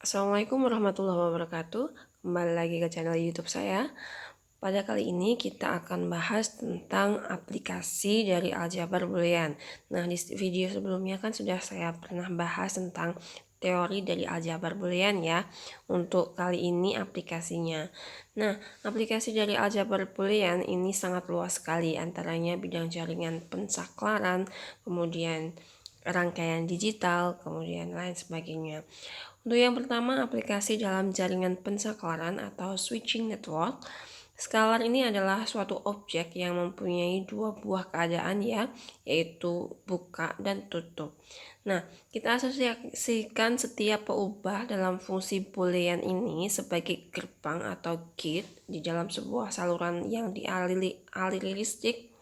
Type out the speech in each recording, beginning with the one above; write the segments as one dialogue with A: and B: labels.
A: Assalamualaikum warahmatullahi wabarakatuh. Kembali lagi ke channel YouTube saya. Pada kali ini kita akan bahas tentang aplikasi dari aljabar boolean. Nah, di video sebelumnya kan sudah saya pernah bahas tentang teori dari aljabar boolean ya. Untuk kali ini aplikasinya. Nah, aplikasi dari aljabar boolean ini sangat luas sekali, antaranya bidang jaringan pensaklaran, kemudian rangkaian digital, kemudian lain sebagainya. Untuk yang pertama, aplikasi dalam jaringan pensaklaran atau switching network. Skalar ini adalah suatu objek yang mempunyai dua buah keadaan ya, yaitu buka dan tutup. Nah, kita asosiasikan setiap peubah dalam fungsi boolean ini sebagai gerbang atau gate di dalam sebuah saluran yang dialiri listrik.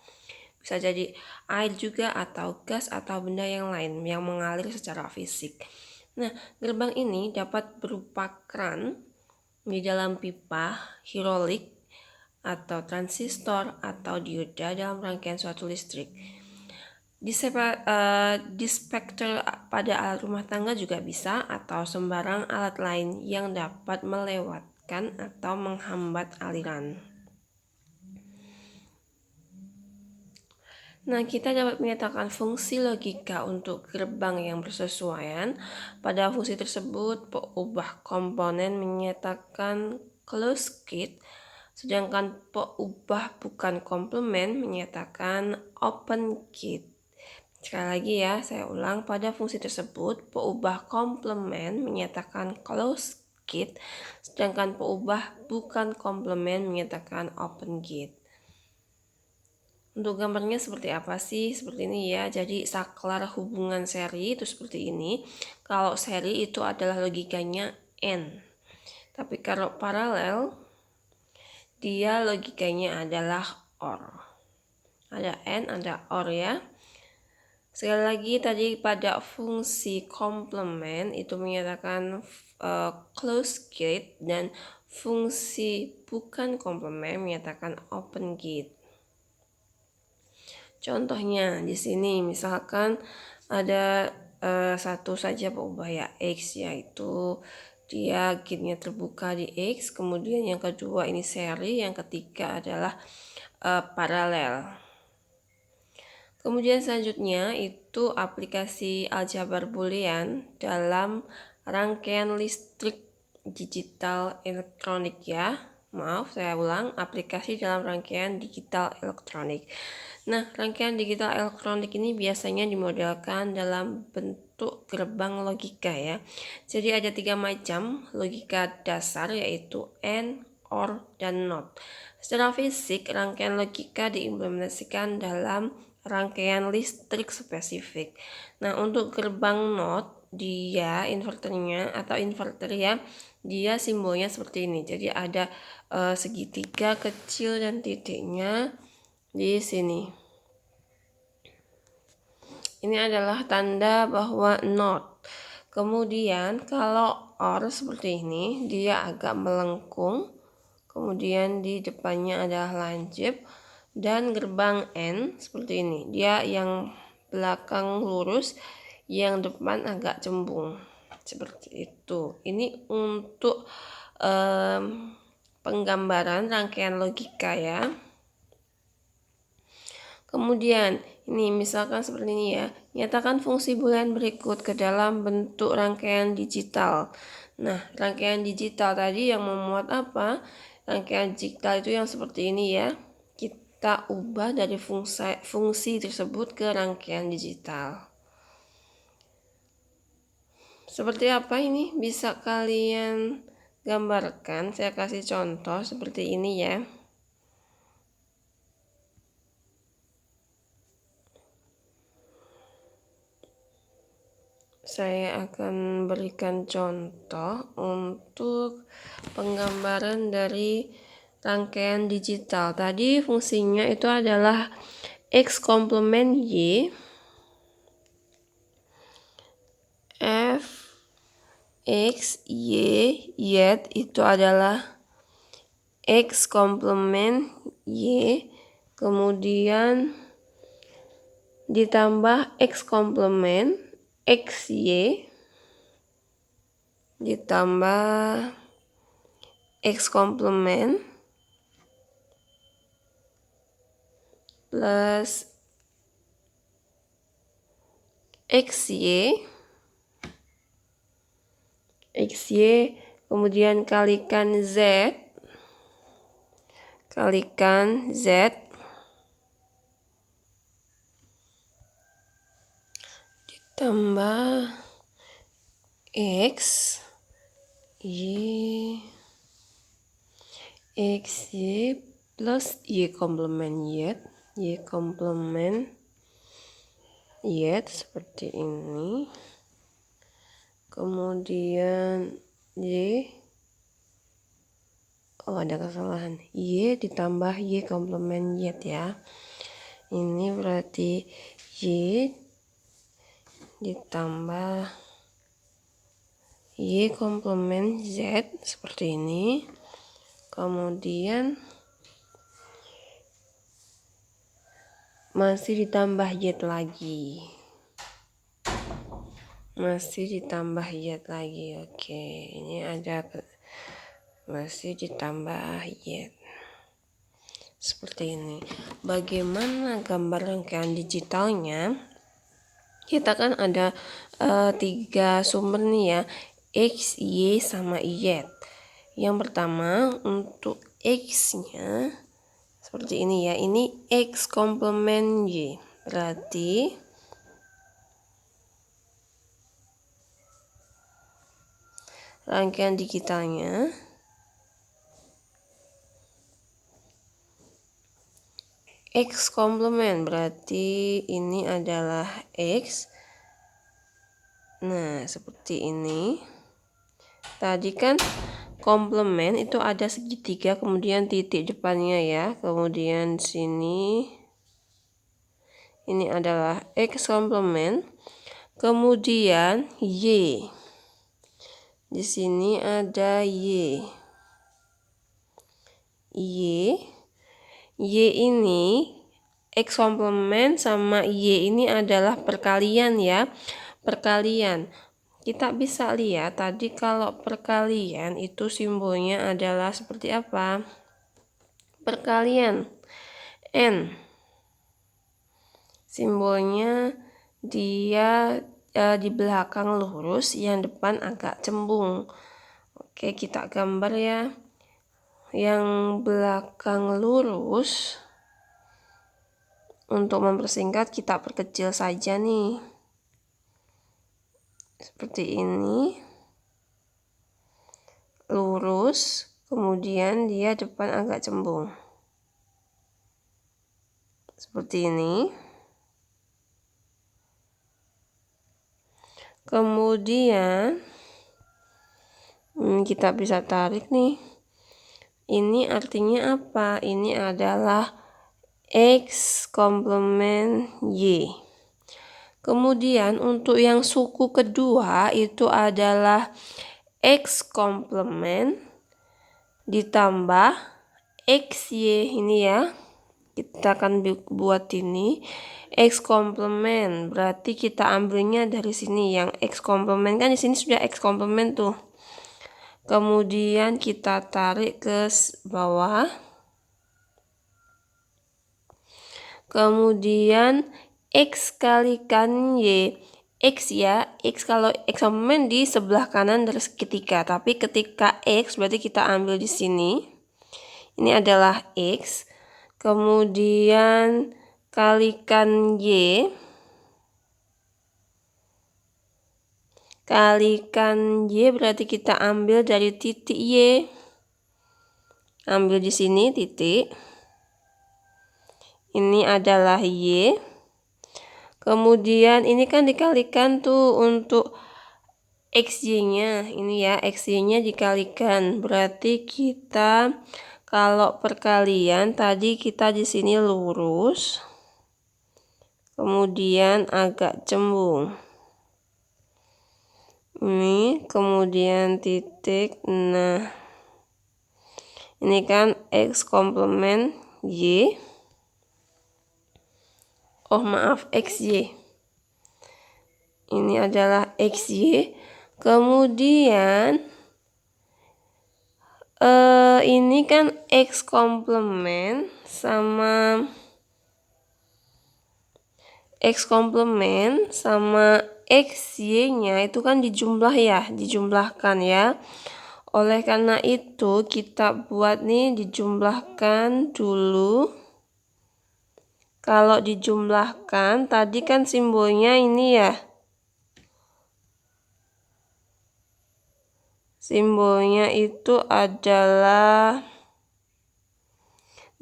A: Bisa jadi air juga atau gas atau benda yang lain yang mengalir secara fisik. Nah, gerbang ini dapat berupa keran di dalam pipa, hidrolik, atau transistor, atau dioda dalam rangkaian suatu listrik. Dispektor pada alat rumah tangga juga bisa, atau sembarang alat lain yang dapat melewatkan atau menghambat aliran. Nah, kita dapat menyatakan fungsi logika untuk gerbang yang bersesuaian. Pada fungsi tersebut, peubah komponen menyatakan closed gate, sedangkan peubah bukan komplement menyatakan open gate. Sekali lagi ya, saya ulang, pada fungsi tersebut, peubah komplement menyatakan closed gate, sedangkan peubah bukan komplement menyatakan open gate. Untuk gambarnya seperti apa sih? Seperti ini ya. Jadi saklar hubungan seri itu seperti ini. Kalau seri itu adalah logikanya N. Tapi kalau paralel, dia logikanya adalah OR. Ada N, ada OR ya. Sekali lagi tadi pada fungsi komplement itu menyatakan close gate, dan fungsi bukan komplement menyatakan open gate. Contohnya di sini misalkan ada satu saja peubah ya X, yaitu dia gate-nya terbuka di X, kemudian yang kedua ini seri, yang ketiga adalah paralel. Kemudian selanjutnya itu aplikasi aljabar boolean dalam rangkaian listrik digital elektronik ya. Maaf, saya ulang, aplikasi dalam rangkaian digital elektronik. Nah, rangkaian digital elektronik ini biasanya dimodelkan dalam bentuk gerbang logika ya. Jadi ada 3 macam logika dasar, yaitu AND, OR, dan NOT. Secara fisik, rangkaian logika diimplementasikan dalam rangkaian listrik spesifik. Nah, untuk gerbang NOT, dia inverternya atau inverter ya, dia simbolnya seperti ini. Jadi ada segitiga kecil dan titiknya di sini. Ini adalah tanda bahwa NOT. Kemudian kalau OR seperti ini, dia agak melengkung. Kemudian di depannya adalah lancip, dan gerbang N seperti ini. Dia yang belakang lurus, yang depan agak cembung. Seperti itu. Ini untuk penggambaran rangkaian logika ya. Kemudian ini misalkan seperti ini ya. Nyatakan fungsi boolean berikut ke dalam bentuk rangkaian digital. Nah, rangkaian digital tadi yang memuat apa? Rangkaian digital itu yang seperti ini ya. Kita ubah dari fungsi tersebut ke rangkaian digital. Seperti apa ini? Bisa kalian gambarkan. Saya kasih contoh seperti ini ya. Saya akan berikan contoh untuk penggambaran dari rangkaian digital. Tadi fungsinya itu adalah X komplement Y, F, X, Y, Y itu adalah X komplement Y, kemudian ditambah X komplement XY, ditambah X komplement plus XY kemudian kalikan Z ditambah XY plus Y komplement Y seperti ini, kemudian ada kesalahan, Y ditambah Y komplement Y ya. Ini berarti Y ditambah Y komplement Z seperti ini. Kemudian masih ditambah Y lagi. Oke, ini ada masih ditambah Y seperti ini. Bagaimana gambar rangkaian digitalnya? Kita kan ada 3 sumber nih ya, X, Y, sama Y. Yang pertama untuk X-nya seperti ini ya, ini X komplement Y, berarti rangkaian digitalnya X komplement, berarti ini adalah X. Nah, seperti ini. Tadi kan komplement itu ada segitiga, kemudian titik depannya ya. Kemudian sini ini adalah X komplement. Kemudian Y. Di sini ada Y. Y ini X komplement sama Y ini adalah perkalian ya. Kita bisa lihat tadi kalau perkalian itu simbolnya adalah seperti apa? Perkalian N. Simbolnya dia di belakang lurus, yang depan agak cembung. Oke, kita gambar ya. Yang belakang lurus, untuk mempersingkat kita perkecil saja nih. Seperti ini. Lurus, kemudian dia depan agak cembung. Seperti ini. Kemudian kita bisa tarik nih. Ini artinya apa? Ini adalah X komplement Y. Kemudian untuk yang suku kedua itu adalah X komplement ditambah XY ini ya. Kita akan buat ini X komplement, berarti kita ambilnya dari sini yang X komplement, kan di sini sudah X komplement tuh. Kemudian kita tarik ke bawah. Kemudian X kalikan Y. X ya, X kalau X komplement di sebelah kanan dari segitiga, tapi ketika X berarti kita ambil di sini. Ini adalah X. Kemudian kalikan Y. Kalikan Y berarti kita ambil dari titik Y. Ambil di sini titik. Ini adalah Y. Kemudian ini kan dikalikan tuh untuk XY-nya. Ini ya, XY-nya dikalikan. Berarti kita kalau perkalian tadi kita di sini lurus. Kemudian agak cembung. Ini kemudian titik. Nah, ini kan X komplement Y. XY. Ini adalah XY. Kemudian ini kan X komplement sama XY-nya itu kan dijumlahkan ya. Oleh karena itu kita buat nih dijumlahkan dulu. Kalau dijumlahkan tadi kan simbolnya ini ya. Simbolnya itu adalah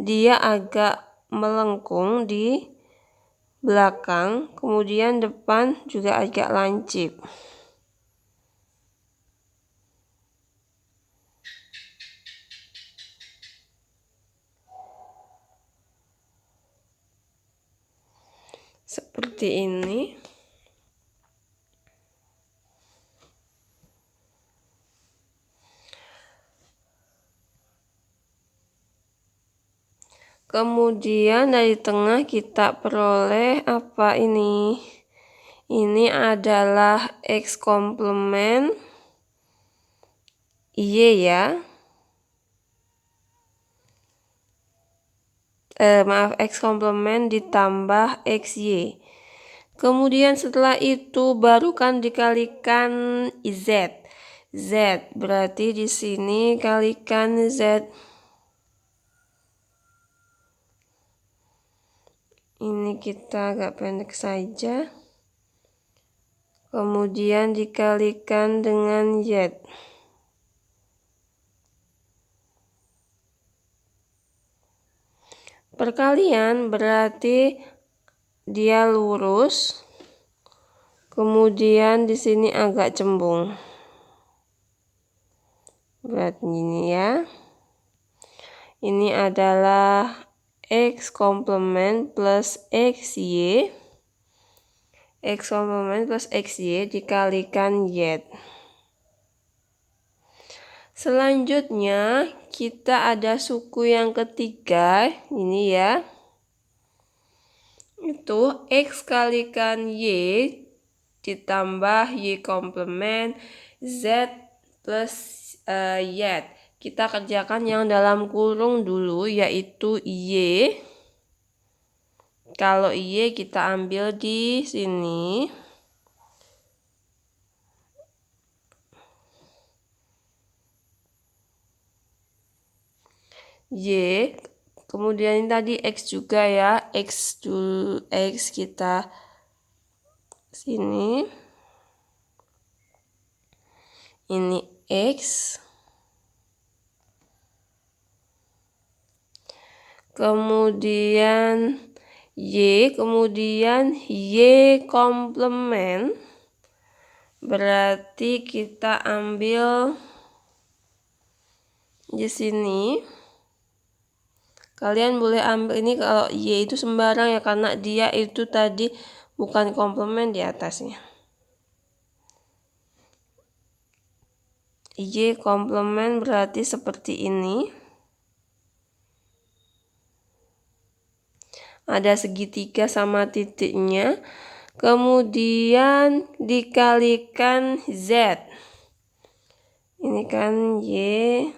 A: dia agak melengkung di belakang, kemudian depan juga agak lancip. Seperti ini. Kemudian dari tengah kita peroleh apa ini? Ini adalah X komplement Y ya. X komplement ditambah XY. Kemudian setelah itu baru kan dikalikan Z. Z berarti di sini kalikan Z. Ini kita agak pendek saja. Kemudian dikalikan dengan Z. Perkalian berarti dia lurus. Kemudian di sini agak cembung. Berarti ini ya. Ini adalah X komplement plus XY. X komplement plus XY dikalikan Y. Selanjutnya kita ada suku yang ketiga. Ini ya. Itu X kalikan Y ditambah Y komplement Z plus Y. Kita kerjakan yang dalam kurung dulu, yaitu Y. Kalau Y kita ambil di sini. Y. Kemudian ini tadi X juga ya. X dulu, X kita sini. Ini X. Kemudian Y, kemudian Y komplement. Berarti kita ambil di sini. Kalian boleh ambil ini kalau Y itu sembarang ya, karena dia itu tadi bukan komplement di atasnya. Y komplement berarti seperti ini. Ada segitiga sama titiknya. Kemudian dikalikan Z. Ini kan Y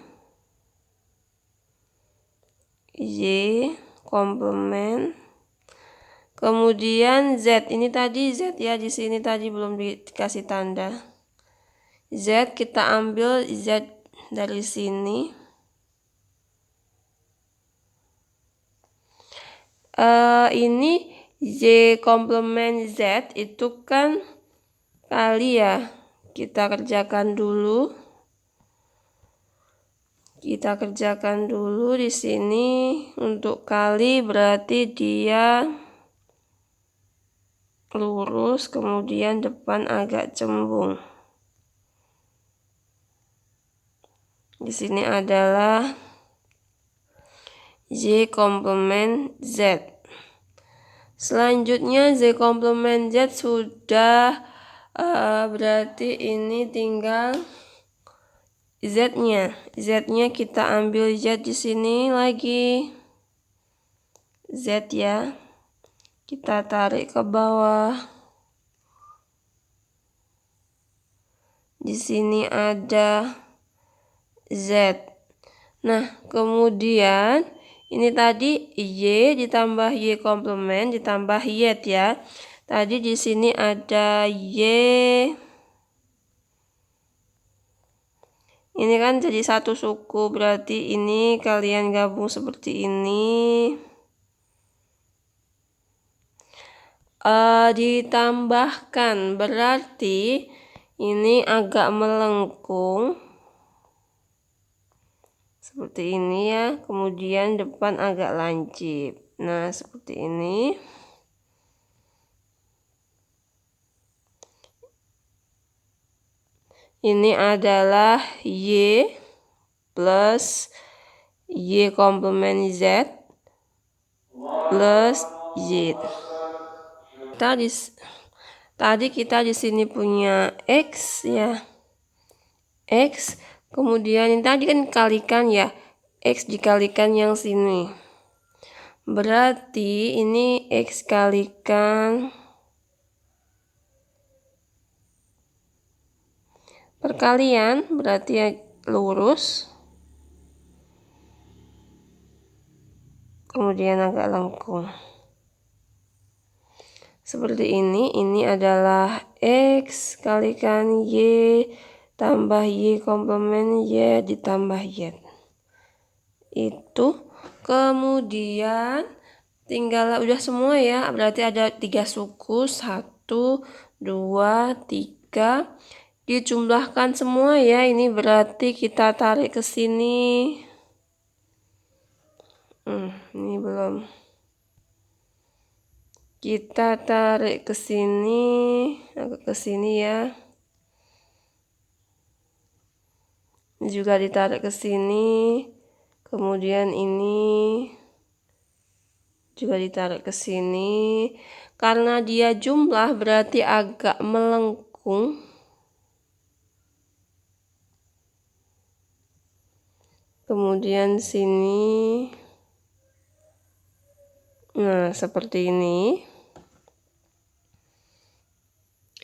A: komplement. Kemudian Z, ini tadi Z ya, di sini tadi belum dikasih tanda. Z kita ambil Z dari sini. Ini Y komplement Z itu kan kali ya. Kita kerjakan dulu. Kita kerjakan dulu di sini. Untuk kali berarti dia lurus, kemudian depan agak cembung. Di sini adalah Y komplement Z. Selanjutnya Z komplement Z sudah, berarti ini tinggal Z-nya. Z-nya kita ambil Z di sini lagi. Z ya. Kita tarik ke bawah. Di sini ada Z. Nah, kemudian ini tadi Y ditambah Y komplement ditambah Y ya. Tadi di sini ada Y. Ini kan jadi satu suku, berarti ini kalian gabung seperti ini. Ditambahkan, berarti ini agak melengkung. Seperti ini ya, kemudian depan agak lancip. Nah, seperti ini. Ini adalah Y plus Y komplement Z plus Y. Tadi kita di sini punya X ya. X, kemudian ini tadi kan kalikan ya. X dikalikan yang sini. Berarti ini X kalikan perkalian, berarti ya lurus. Kemudian agak lengkung. Seperti ini adalah X kalikan Y tambah Y komplement Y ditambah Y. Itu. Kemudian tinggal udah semua ya, berarti ada 3 suku, 1, 2, 3. Dijumlahkan semua ya, ini berarti kita tarik ke sini. Ini belum. Kita tarik ke sini, agak ke sini ya. Ini juga ditarik ke sini. Kemudian ini juga ditarik ke sini. Karena dia jumlah berarti agak melengkung. Kemudian sini. Nah, seperti ini.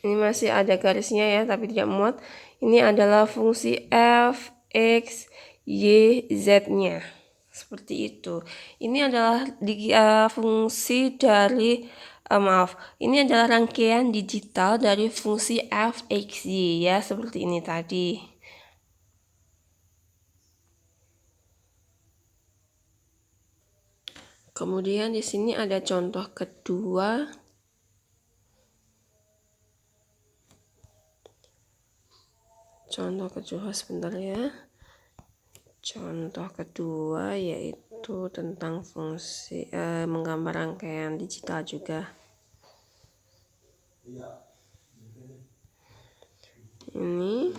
A: Ini masih ada garisnya ya, tapi tidak muat. Ini adalah fungsi f, x, y, z-nya. Seperti itu. Ini adalah fungsi dari ini adalah rangkaian digital dari fungsi f, x, y ya, seperti ini tadi. Kemudian di sini ada contoh kedua. Contoh kedua sebentar ya. Contoh kedua yaitu tentang fungsi menggambar rangkaian digital juga. Ini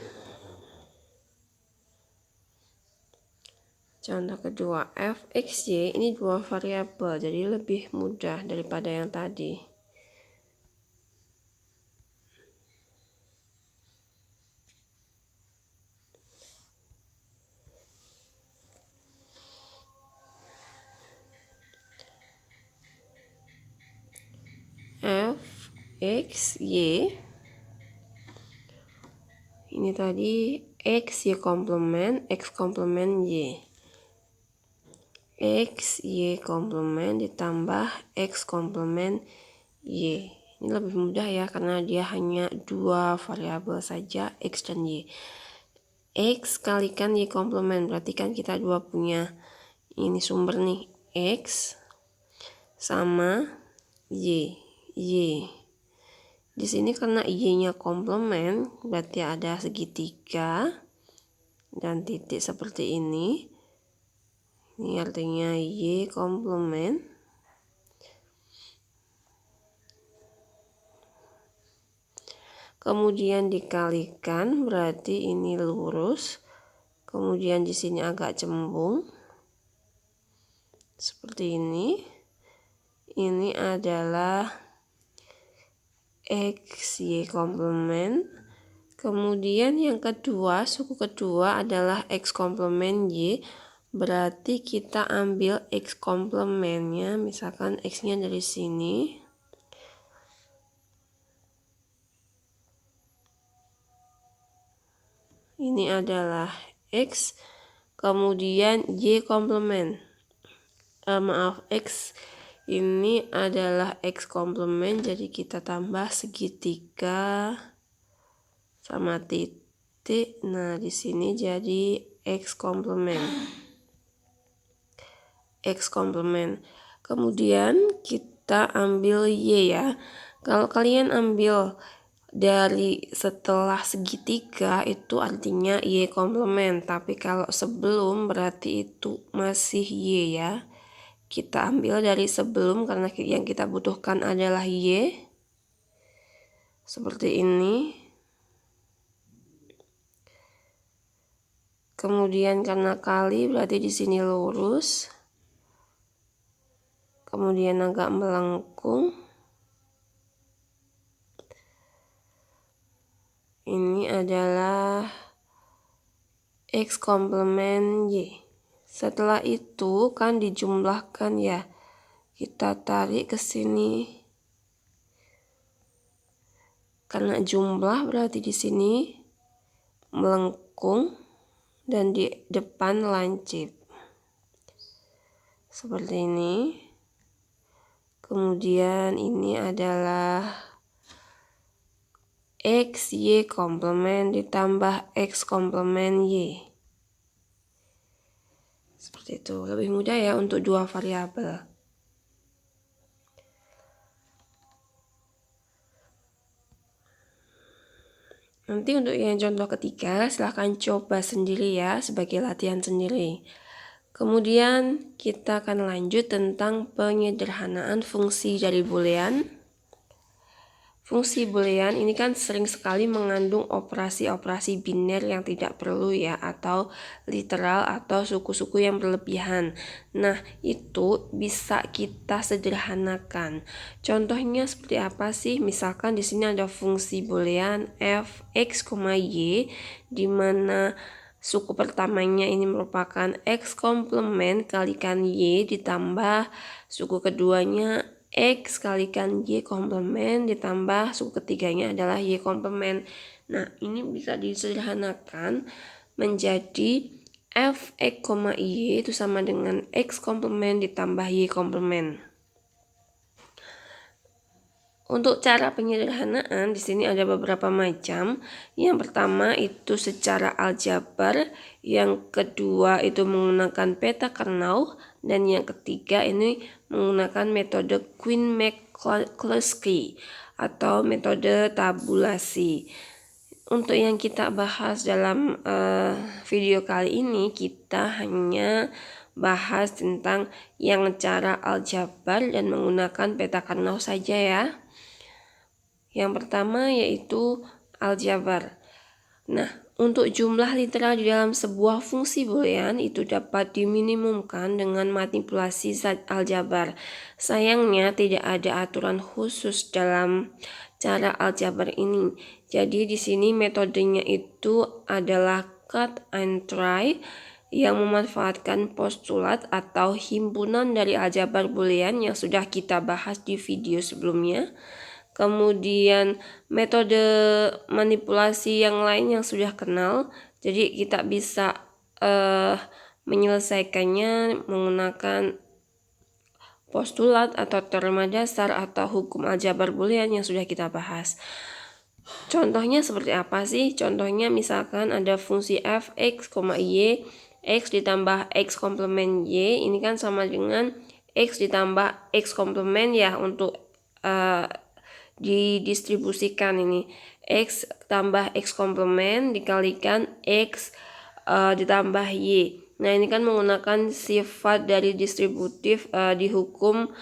A: contoh kedua, f, x, y ini 2 variabel, jadi lebih mudah daripada yang tadi. F, x, y. Ini tadi x, y komplement, x komplement y. X, Y komplement ditambah X komplement Y. Ini lebih mudah ya, karena dia hanya 2 variabel saja, X dan Y. X kalikan Y komplement, berarti kan kita dua punya ini sumber nih, X sama Y. Di sini karena Y-nya komplement, berarti ada segitiga dan titik seperti ini. Ini artinya Y komplement. Kemudian dikalikan, berarti ini lurus. Kemudian di sini agak cembung. Seperti ini. Ini adalah X, Y komplement. Kemudian yang kedua, suku kedua adalah X komplement Y. Berarti kita ambil X komplementnya, misalkan X-nya dari sini. ini adalah X, kemudian Y komplement. X ini adalah X komplement, jadi kita tambah segitiga sama titik. Nah, di sini jadi X komplement. X komplement. Kemudian kita ambil Y ya. Kalau kalian ambil dari setelah segitiga itu artinya Y komplement, tapi kalau sebelum berarti itu masih Y ya. Kita ambil dari sebelum karena yang kita butuhkan adalah Y. Seperti ini. Kemudian karena kali berarti di sini lurus. Kemudian agak melengkung. Ini adalah X komplement Y. Setelah itu kan dijumlahkan ya. Kita tarik ke sini. Karena jumlah berarti di sini melengkung dan di depan lancip. Seperti ini. Kemudian ini adalah X Y komplement ditambah X komplement Y. Seperti itu, lebih mudah ya untuk dua variabel. Nanti untuk yang contoh ketiga, silahkan coba sendiri ya, sebagai latihan sendiri. Kemudian kita akan lanjut tentang penyederhanaan fungsi dari boolean. Fungsi boolean ini kan sering sekali mengandung operasi-operasi biner yang tidak perlu ya, atau literal atau suku-suku yang berlebihan. Nah, itu bisa kita sederhanakan. Contohnya seperti apa sih? Misalkan di sini ada fungsi boolean f x, y, di mana suku pertamanya ini merupakan x komplement kalikan y ditambah suku keduanya X kalikan Y komplement ditambah suku ketiganya adalah Y komplement. Nah, ini bisa disederhanakan menjadi F X, Y itu sama dengan X komplement ditambah Y komplement. Untuk cara penyederhanaan di sini ada beberapa macam. Yang pertama itu secara aljabar, yang kedua itu menggunakan peta Karnaugh, dan yang ketiga ini menggunakan metode Quine-McCluskey atau metode tabulasi. Untuk yang kita bahas dalam video kali ini, kita hanya bahas tentang yang cara aljabar dan menggunakan peta Karnaugh saja ya. Yang pertama yaitu aljabar. Nah, untuk jumlah literal di dalam sebuah fungsi boolean itu dapat diminimumkan dengan manipulasi aljabar. Sayangnya tidak ada aturan khusus dalam cara aljabar ini. Jadi di sini metodenya itu adalah cut and try yang memanfaatkan postulat atau himpunan dari aljabar boolean yang sudah kita bahas di video sebelumnya. Kemudian metode manipulasi yang lain yang sudah kenal, jadi kita bisa menyelesaikannya menggunakan postulat atau teorema dasar atau hukum aljabar boolean yang sudah kita bahas. Contohnya seperti apa sih? Contohnya misalkan ada fungsi f x, y, x ditambah x komplement y, ini kan sama dengan x ditambah x komplement ya untuk didistribusikan ini. X tambah X komplement dikalikan X ditambah Y. Nah, ini kan menggunakan sifat dari distributif di hukum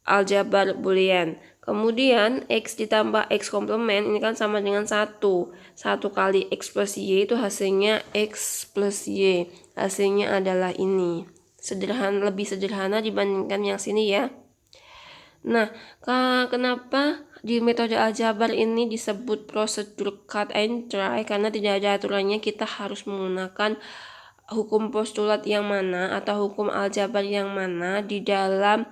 A: aljabar boolean. Kemudian X ditambah X komplement ini kan sama dengan 1. 1 kali X plus Y itu hasilnya X plus Y. Hasilnya adalah ini. Lebih sederhana dibandingkan yang sini ya. Nah, kenapa di metode aljabar ini disebut prosedur cut and try? Karena tidak ada aturannya, kita harus menggunakan hukum postulat yang mana atau hukum aljabar yang mana di dalam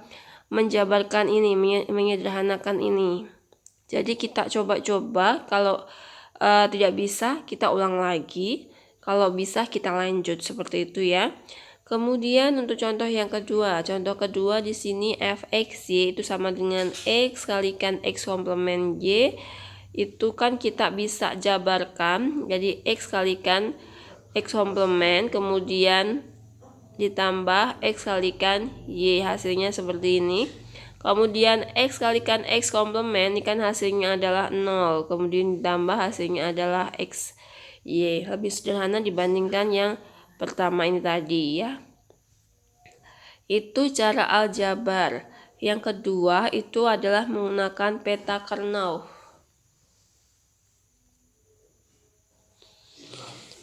A: menjabarkan ini, menyederhanakan ini. Jadi kita coba-coba kalau tidak bisa, kita ulang lagi. Kalau bisa kita lanjut seperti itu ya. Kemudian untuk contoh yang kedua, di sini fxy itu sama dengan x kalikan x komplement y. Itu kan kita bisa jabarkan, jadi x kalikan x komplement kemudian ditambah x kalikan y, hasilnya seperti ini. Kemudian x kalikan x komplement ini kan hasilnya adalah 0, kemudian ditambah hasilnya adalah x y. Lebih sederhana dibandingkan yang pertama ini tadi ya. Itu cara aljabar. Yang kedua itu adalah menggunakan peta Karnaugh.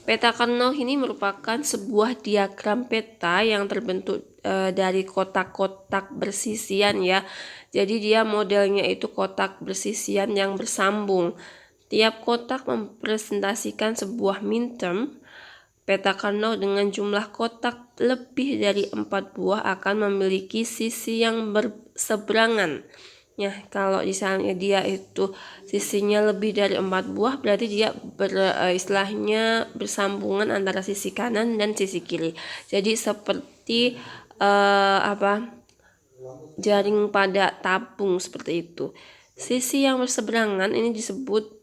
A: Peta Karnaugh ini merupakan sebuah diagram peta yang terbentuk dari kotak-kotak bersisian ya. Jadi dia modelnya itu kotak bersisian yang bersambung. Tiap kotak mempresentasikan sebuah minterm. Peta Karnaugh dengan jumlah kotak lebih dari 4 buah akan memiliki sisi yang berseberangan. Ya, kalau misalnya dia itu sisinya lebih dari 4 buah, berarti dia istilahnya bersambungan antara sisi kanan dan sisi kiri. Jadi seperti jaring pada tabung seperti itu. Sisi yang berseberangan ini disebut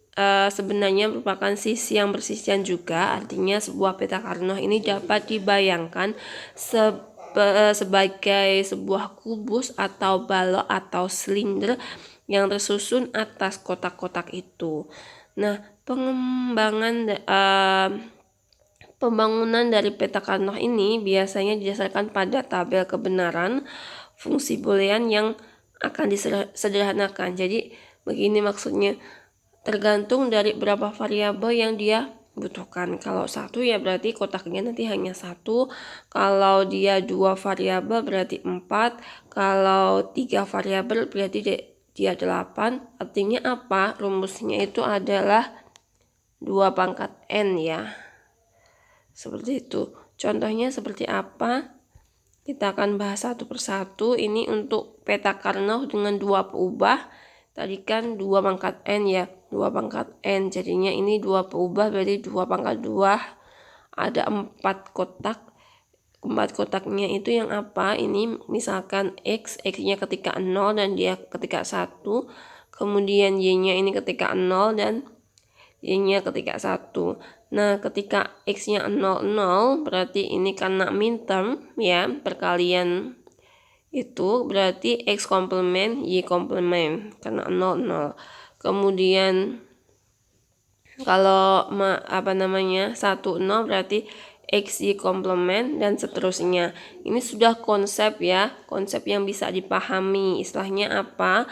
A: sebenarnya merupakan sisi yang bersisian juga. Artinya sebuah peta Karnaugh ini dapat dibayangkan sebagai sebuah kubus atau balok atau silinder yang tersusun atas kotak-kotak itu. Nah, pembangunan dari peta Karnaugh ini biasanya didasarkan pada tabel kebenaran fungsi boolean yang akan disederhanakan. Jadi begini maksudnya, tergantung dari berapa variabel yang dia butuhkan. Kalau satu ya berarti kotaknya nanti hanya satu. Kalau dia 2 variabel berarti 4. Kalau 3 variabel berarti dia 8. Artinya apa? Rumusnya itu adalah 2 pangkat n ya. Seperti itu. Contohnya seperti apa? Kita akan bahas satu persatu. Ini untuk peta Karnaugh dengan 2 peubah. Tadi kan 2 pangkat n ya, 2 pangkat n. Jadinya ini 2 peubah berarti 2 pangkat 2. Ada 4 kotak. 4 kotaknya itu yang apa? Ini misalkan x-nya ketika 0 dan dia ketika 1. Kemudian y-nya ini ketika 0 dan y-nya ketika 1. Nah, ketika x-nya 0, 0 berarti ini karena minterm ya, perkalian itu berarti x komplement y komplement karena 0 0. Kemudian kalau 1 0 berarti x y komplement dan seterusnya. Ini sudah konsep ya, konsep yang bisa dipahami. Istilahnya apa?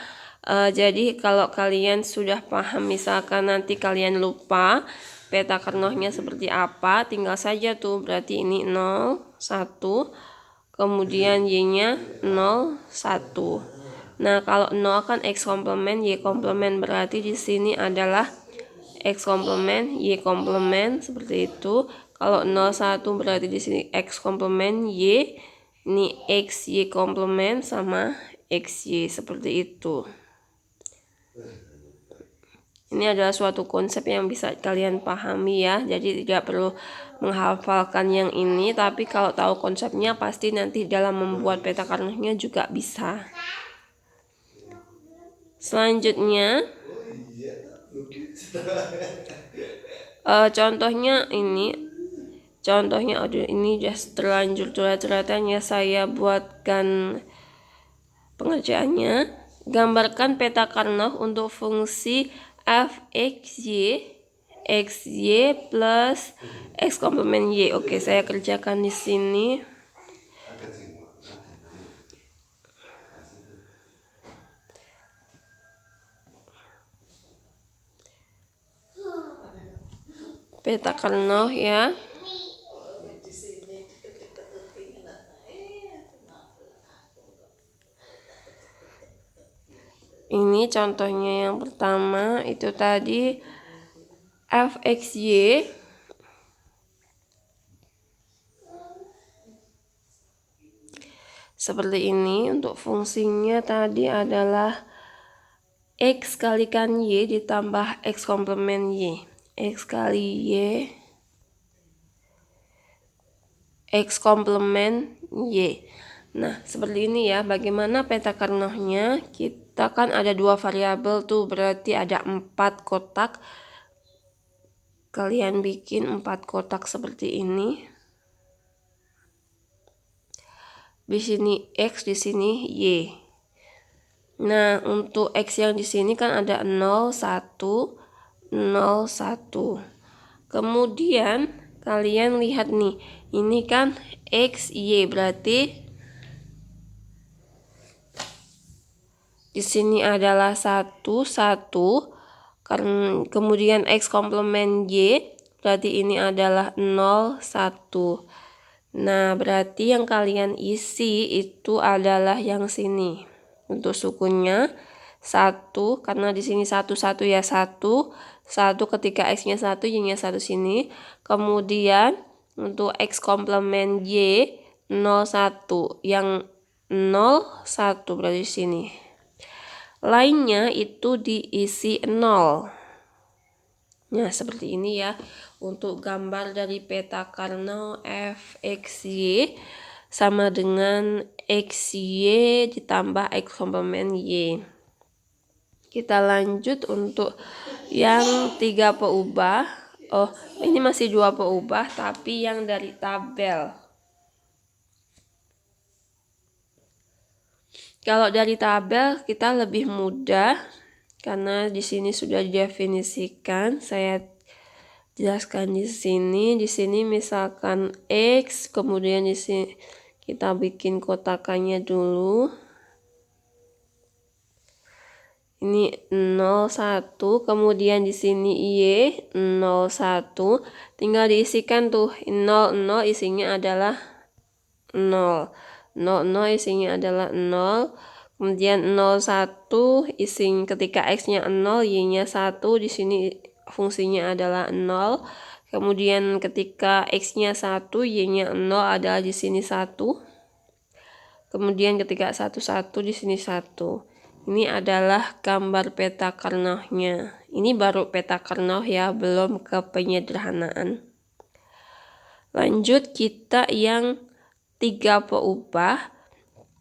A: Jadi kalau kalian sudah paham, misalkan nanti kalian lupa peta Karnaugh-nya seperti apa, tinggal saja tuh berarti ini 0 1. Kemudian y-nya 0 1. Nah, kalau 0 kan x komplement y komplement, berarti di sini adalah x komplement y komplement seperti itu. Kalau 0 1 berarti di sini x komplement y, ini x y komplement sama x y seperti itu. Ini adalah suatu konsep yang bisa kalian pahami ya. Jadi tidak perlu menghafalkan yang ini, tapi kalau tahu konsepnya pasti nanti dalam membuat peta Karnaugh-nya juga bisa. Selanjutnya contohnya ini. Contohnya ini sudah terlanjur curhat-curhatannya, saya buatkan pengerjaannya. Gambarkan peta Karnaugh untuk fungsi fxy xy plus x komplement y. Oke, saya kerjakan di sini. Peta Karnaugh ya. Ini contohnya yang pertama itu tadi fxy seperti ini. Untuk fungsinya tadi adalah x kalikan y ditambah x komplement y. X kali Y, X komplement Y. Nah, seperti ini ya. Bagaimana peta Carnot-nya? Kita kan ada dua variabel tuh, berarti ada 4 kotak. Kalian bikin 4 kotak seperti ini. Di sini X, di sini Y. Nah, untuk X yang di sini kan ada 0, 1, 0, 1. Kemudian kalian lihat nih, ini kan X, Y, berarti di sini adalah 1, 1. Kemudian X komplement Y, berarti ini adalah 0, 1. Nah, berarti yang kalian isi itu adalah yang sini. Untuk sukunnya 1, karena di sini 1, 1 ya 1. 1 ketika X-nya 1, Y-nya 1 sini. Kemudian untuk X komplement Y 0, 1. Yang 0, 1 berarti di sini. Lainnya itu diisi 0. Nah, seperti ini ya untuk gambar dari peta Carnot fxy sama dengan xy ditambah x komplement y. Kita lanjut untuk yang 3 peubah. Oh, ini masih 2 peubah tapi yang dari tabel. Kalau dari tabel kita lebih mudah karena di sini sudah didefinisikan. Saya jelaskan di sini. Di sini misalkan X, kemudian di sini kita bikin kotakannya dulu. Ini 01, kemudian di sini Y 01. Tinggal diisikan tuh 00 isinya adalah 0. 00 isinya adalah 0. Kemudian 01 ising ketika X-nya 0, Y-nya 1, di sini fungsinya adalah 0. Kemudian ketika X-nya 1, Y-nya 0 adalah di sini 1. Kemudian ketika 1, 1 di sini 1. Ini adalah gambar peta Carnot-nya. Ini baru peta Carnot ya, belum ke penyederhanaan. Lanjut kita yang 3 peubah.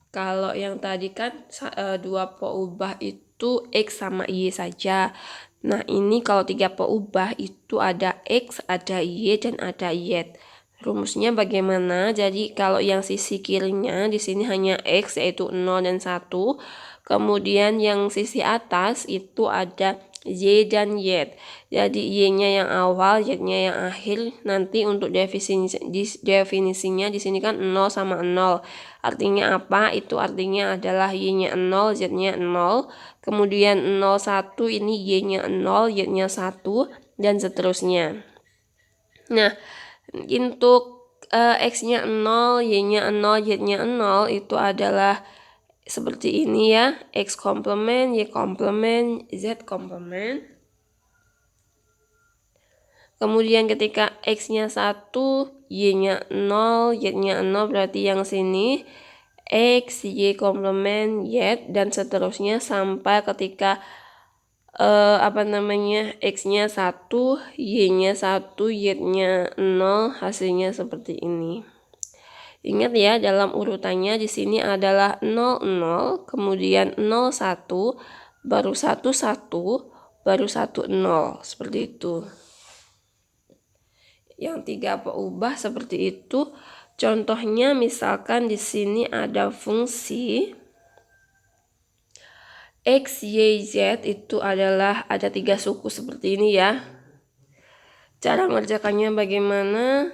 A: Kalau yang tadi kan 2 peubah itu X sama Y saja. Nah, ini kalau 3 peubah itu ada X, ada Y, dan ada Y. Rumusnya bagaimana? Jadi kalau yang sisi kirinya di sini hanya X yaitu 0 dan 1. Kemudian yang sisi atas itu ada Y dan Y. Jadi Y-nya yang awal, Y-nya yang akhir. Nanti untuk definisinya di sini kan 0 sama 0. Artinya apa? Itu artinya adalah Y-nya 0, Z-nya 0. Kemudian 01 ini Y-nya 0, Y-nya 1 dan seterusnya. Nah, untuk X-nya 0, Y-nya 0, Z-nya 0 itu adalah seperti ini ya, X komplement, Y komplement, Z komplement. Kemudian ketika X-nya 1, Y-nya 0, Y-nya 0 berarti yang sini X, Y komplement, Y dan seterusnya sampai ketika X-nya 1, Y-nya 1, Y-nya 0, hasilnya seperti ini. Ingat ya, dalam urutannya di sini adalah 00, kemudian 01, baru 11, baru 10, seperti itu. Yang 3 peubah seperti itu. Contohnya misalkan di sini ada fungsi X, Y, Z itu adalah ada 3 suku seperti ini ya. Cara mengerjakannya bagaimana?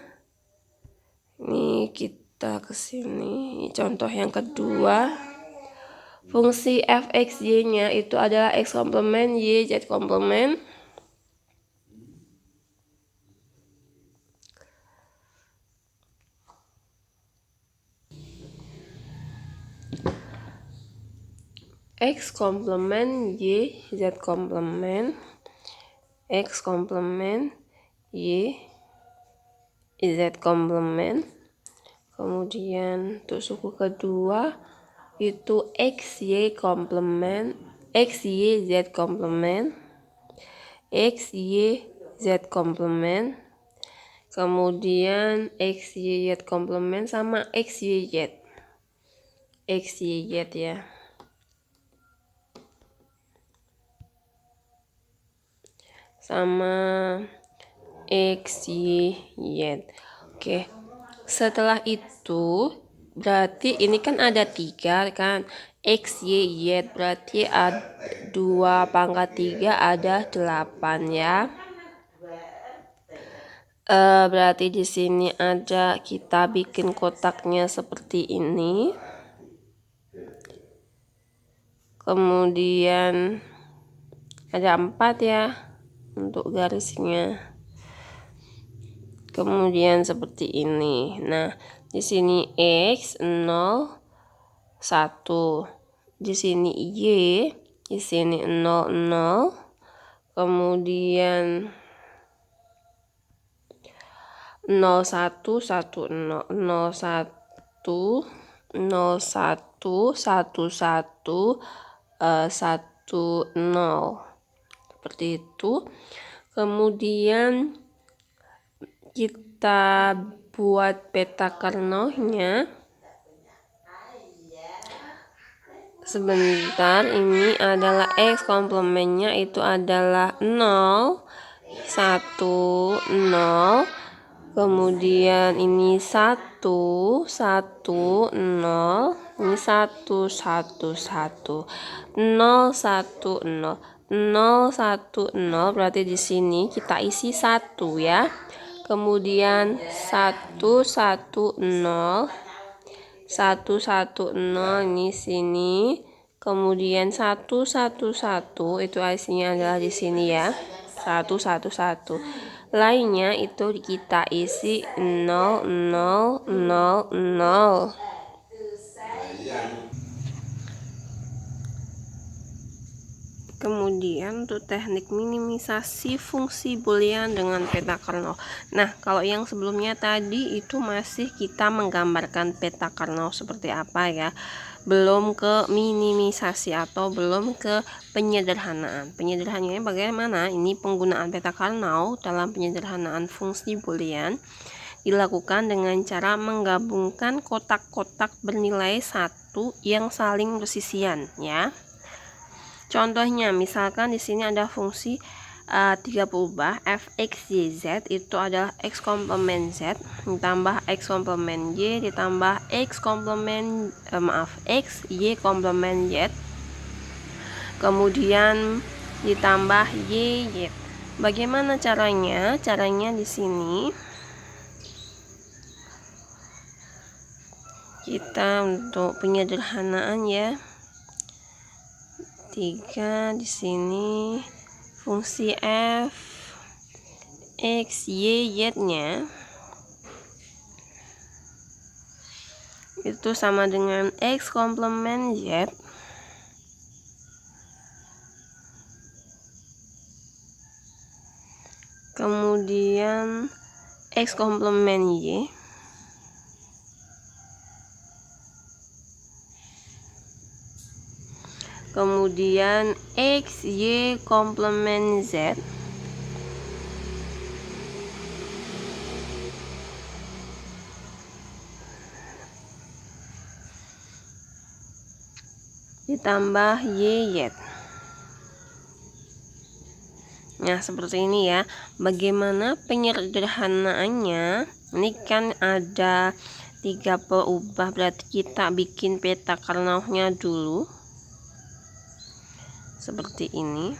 A: Ini kita ke sini. Contoh yang kedua. Fungsi fxy-nya itu adalah X komplement, Y, Z komplement. X komplement, Y, Z komplement. X komplement, Y, Z komplement. Kemudian untuk suku kedua itu X, Y komplement, X, Y, Z komplement, X, Y, Z komplement, kemudian X, Y, Z komplement sama X, Y, Z. X, Y, Z ya. Sama X, Y, Z. Oke. Setelah itu berarti ini kan ada 3 kan. X, Y, Z berarti ada 2 pangkat 3 ada 8 ya. Berarti di sini ada, kita bikin kotaknya seperti ini. Kemudian ada 4 ya untuk garisnya. Kemudian seperti ini. Nah, di sini X 0 1. Di sini Y, di sini 0 0. Kemudian 0 1 1 0 0 1 0 1 1 1 1 0 seperti itu. Kemudian kita buat peta Carnot-nya. Sebentar, ini adalah X komplementnya itu adalah 0 1 0. Kemudian ini 1 1 0, ini 1 1 1 0 1 0 0 0 berarti di sini kita isi 1 ya. Kemudian 1 1 0 1 1 0 ini sini. Kemudian 1 1 1 itu isinya adalah di sini ya. 1 1 1. Lainnya itu kita isi 0 0 0 0. Kemudian untuk teknik minimisasi fungsi boolean dengan peta Carnot. Nah, kalau yang sebelumnya tadi itu masih kita menggambarkan peta Carnot seperti apa ya. Belum ke minimisasi atau belum ke penyederhanaan. Penyederhanaannya bagaimana? Ini penggunaan peta Carnot dalam penyederhanaan fungsi boolean dilakukan dengan cara menggabungkan kotak-kotak bernilai 1 yang saling bersisian ya. Contohnya misalkan di sini ada fungsi 3 berubah f(x,y,z) itu adalah x komplement z ditambah x komplement y ditambah x komplement x y komplement z, kemudian ditambah y y. Bagaimana caranya? Caranya di sini kita untuk penyederhanaan ya. 3 di sini fungsi f x y z nya itu sama dengan x komplement z kemudian x komplement y kemudian x y komplement z ditambah y y. Nah, seperti ini ya. Bagaimana penyederhanaannya? Ini kan ada 3 berubah, berarti kita bikin peta Carnot-nya dulu. Seperti ini.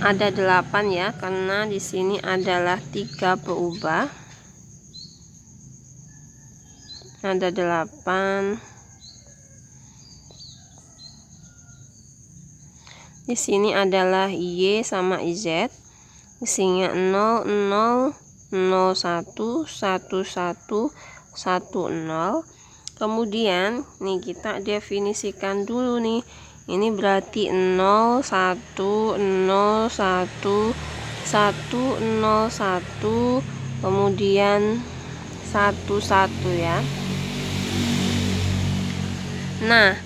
A: Ada 8 ya, karena di sini adalah 3 berubah. Ada 8. Di sini adalah Y sama Z. Isinya 0 0 0 1 1 1 1 0. Kemudian nih kita definisikan dulu nih. Ini berarti 0 1 0 1 1 0 1 kemudian 1 1 ya. Nah,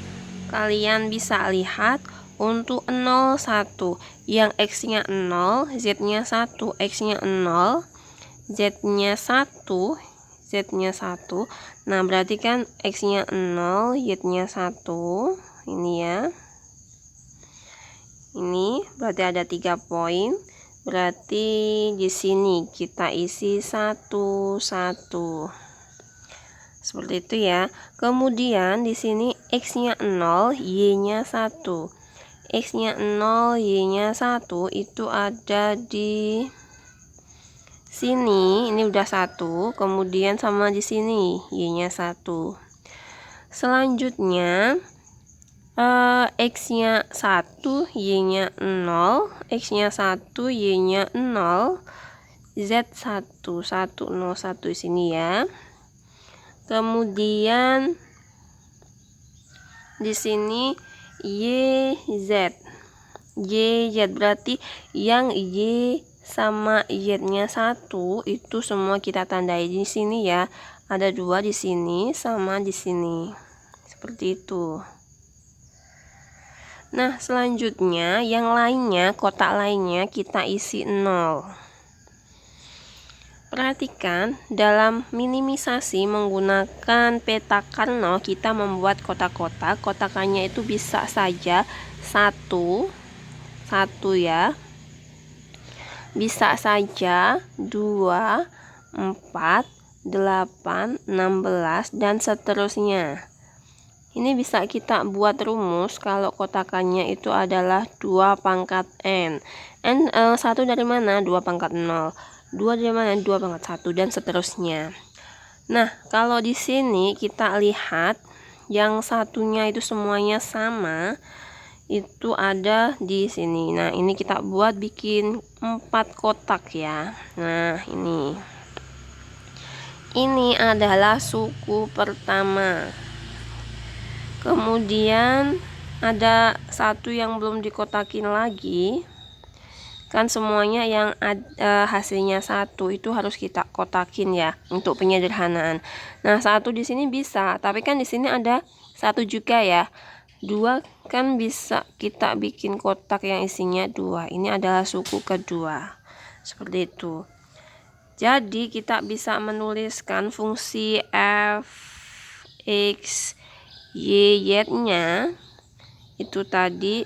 A: kalian bisa lihat untuk 0, 1 yang X-nya 0, Z-nya 1, X-nya 0, Z-nya 1, Z-nya 1. Nah, berarti kan X-nya 0, Y-nya 1. Ini ya. Ini berarti ada 3 poin. Berarti di sini kita isi 1, 1. Seperti itu ya. Kemudian di sini X-nya 0, Y-nya 1. X-nya 0, Y-nya 1 itu ada di sini. Ini udah 1. Kemudian sama di sini Y-nya 1. Selanjutnya X-nya 1, Y-nya 0, X-nya 1, Y-nya 0, Z1, 1, 0, 1 di sini ya. Kemudian di sini YZ. YZ berarti yang Y sama Y-nya 1 itu semua kita tandai di sini ya. Ada 2 di sini sama di sini. Seperti itu. Nah, selanjutnya yang lainnya, kotak lainnya kita isi 0. Perhatikan, dalam minimisasi menggunakan peta Karnaugh kita membuat kotak-kotak. Kotakannya itu bisa saja 1 ya. Bisa saja 2, 4, 8, 16 dan seterusnya. Ini bisa kita buat rumus kalau kotakannya itu adalah 2 pangkat N. N 1 dari mana? 2 pangkat 0. 2 dari mana? 2 pangkat 1 dan seterusnya. Nah, kalau di sini kita lihat yang satunya itu semuanya sama, itu ada di sini. Nah, ini kita buat bikin 4 kotak ya. Nah, ini adalah suku pertama. Kemudian ada satu yang belum dikotakin lagi. Kan semuanya yang hasilnya 1 itu harus kita kotakin ya untuk penyederhanaan. Nah, 1 di sini bisa, tapi kan di sini ada 1 juga ya. 2 kan bisa kita bikin kotak yang isinya 2. Ini adalah suku kedua. Seperti itu. Jadi kita bisa menuliskan fungsi f x Y-nya itu tadi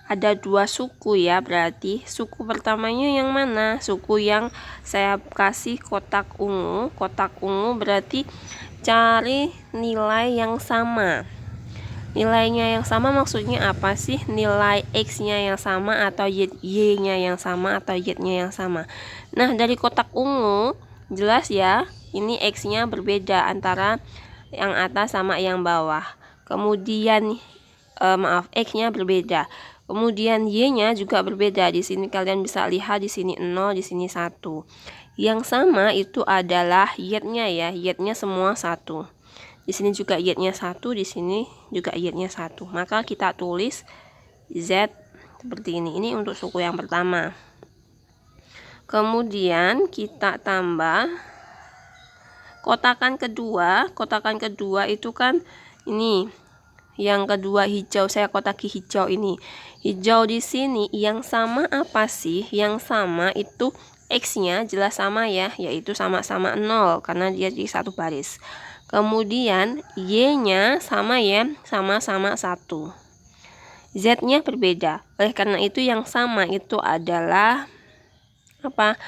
A: ada 2 suku ya. Berarti suku pertamanya yang mana? Suku yang saya kasih kotak ungu. Kotak ungu berarti cari nilai yang sama. Nilainya yang sama maksudnya apa sih? Nilai X-nya yang sama atau Y-nya yang sama atau Y-nya yang sama. Nah, dari kotak ungu jelas ya, ini X-nya berbeda antara yang atas sama yang bawah. Kemudian X-nya berbeda. Kemudian Y-nya juga berbeda. Di sini kalian bisa lihat di sini 0, di sini 1. Yang sama itu adalah Y-nya ya. Y-nya semua 1. Di sini juga Y-nya 1, di sini juga Y-nya 1. Maka kita tulis Z seperti ini. Ini untuk suku yang pertama. Kemudian kita tambah kotakan kedua. Kotakan kedua itu kan ini yang kedua hijau, saya kotaki hijau ini. Hijau di sini yang sama apa sih? Yang sama itu X-nya jelas sama ya, yaitu sama-sama 0 karena dia di satu baris. Kemudian Y-nya sama ya, sama-sama 1. Z-nya berbeda. Oleh karena itu yang sama itu adalah apa?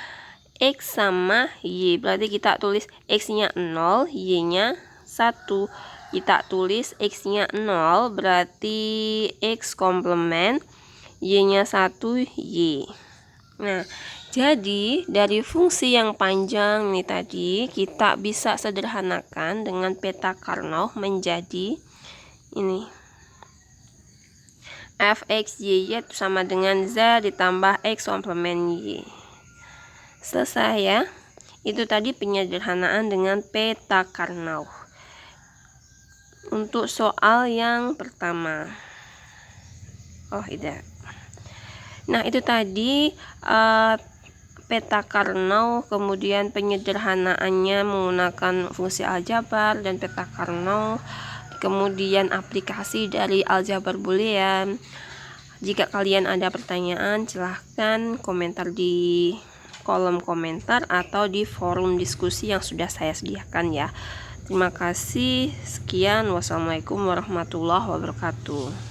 A: X sama Y. Berarti kita tulis X-nya 0, Y-nya 1. Kita tulis X-nya 0 berarti X komplement, Y-nya 1, Y. Nah, jadi dari fungsi yang panjang ini tadi kita bisa sederhanakan dengan peta Karnaugh menjadi ini. Fx Y itu sama dengan Z ditambah X komplement Y. Selesai ya. Itu tadi penyederhanaan dengan peta Karnaugh. Untuk soal yang pertama. Oh, tidak. Nah, itu tadi peta Karnaugh, kemudian penyederhanaannya menggunakan fungsi aljabar dan peta Karnaugh. kemudian aplikasi dari aljabar boolean. Jika kalian ada pertanyaan, silahkan komentar di kolom komentar atau di forum diskusi yang sudah saya sediakan ya. Terima kasih, sekian, wassalamualaikum warahmatullahi wabarakatuh.